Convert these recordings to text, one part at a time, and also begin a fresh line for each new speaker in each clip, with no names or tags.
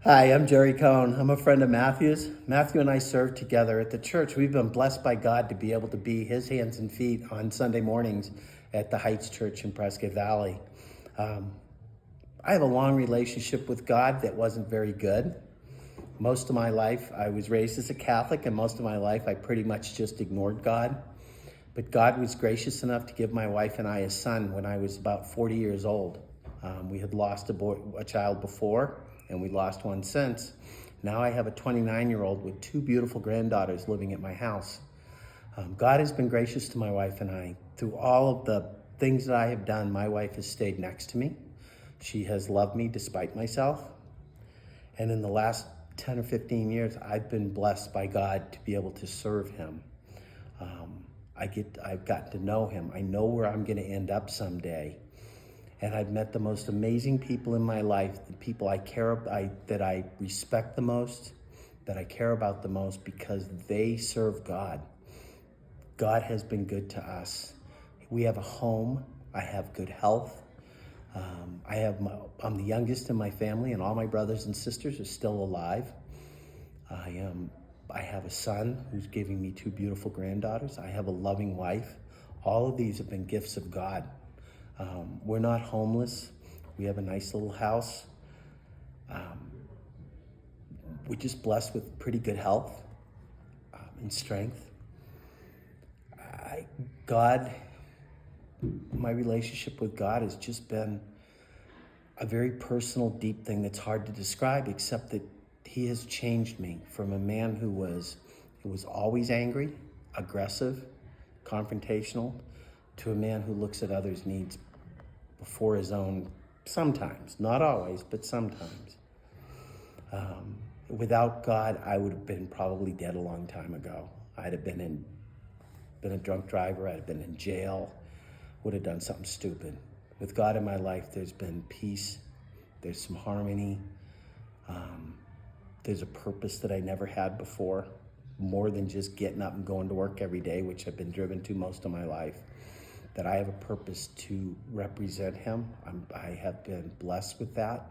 Hi, I'm Jerry Cohn. I'm a friend of Matthew's. Matthew and I serve together at the church. We've been blessed by God to be able to be his hands and feet on Sunday mornings at the Heights Church in Prescott Valley. I have a long relationship with God that wasn't very good. Most of my life, I was raised as a Catholic, and most of my life, I pretty much just ignored God. But God was gracious enough to give my wife and I a son when I was about 40 years old. We had lost a child before, and we lost one since. Now I have a 29-year-old with two beautiful granddaughters living at my house. God has been gracious to my wife and I. Through all of the things that I have done, my wife has stayed next to me. She has loved me despite myself. And in the last 10 or 15 years, I've been blessed by God to be able to serve him. I've gotten to know him. I know where I'm gonna end up someday. And I've met the most amazing people in my life, the people that I respect the most, that I care about the most, because they serve God. God has been good to us. We have a home. I have good health. I'm the youngest in my family, and all my brothers and sisters are still alive. I have a son who's giving me two beautiful granddaughters. I have a loving wife. All of these have been gifts of God. We're not homeless. We have a nice little house. We're just blessed with pretty good health and strength. My relationship with God has just been a very personal, deep thing that's hard to describe, except that he has changed me from a man who was always angry, aggressive, confrontational, to a man who looks at others' needs before his own, sometimes, not always, but sometimes. Without God, I would have been probably dead a long time ago. I'd have been a drunk driver, I'd have been in jail, would have done something stupid. With God in my life, there's been peace, there's some harmony, there's a purpose that I never had before, more than just getting up and going to work every day, which I've been driven to most of my life. That I have a purpose to represent him. I have been blessed with that.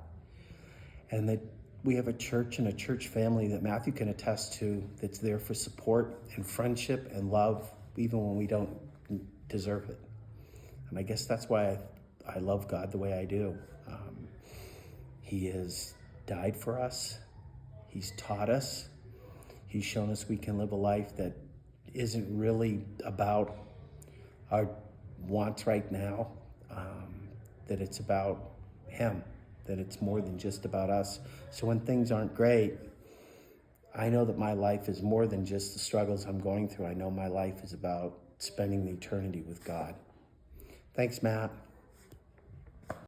And that we have a church and a church family that Matthew can attest to, that's there for support and friendship and love, even when we don't deserve it. And I guess that's why I love God the way I do. He has died for us. He's taught us. He's shown us we can live a life that isn't really about our wants right now, that it's about him, that it's more than just about us. So when things aren't great, I know that my life is more than just the struggles I'm going through. I know my life is about spending the eternity with God. Thanks, Matt.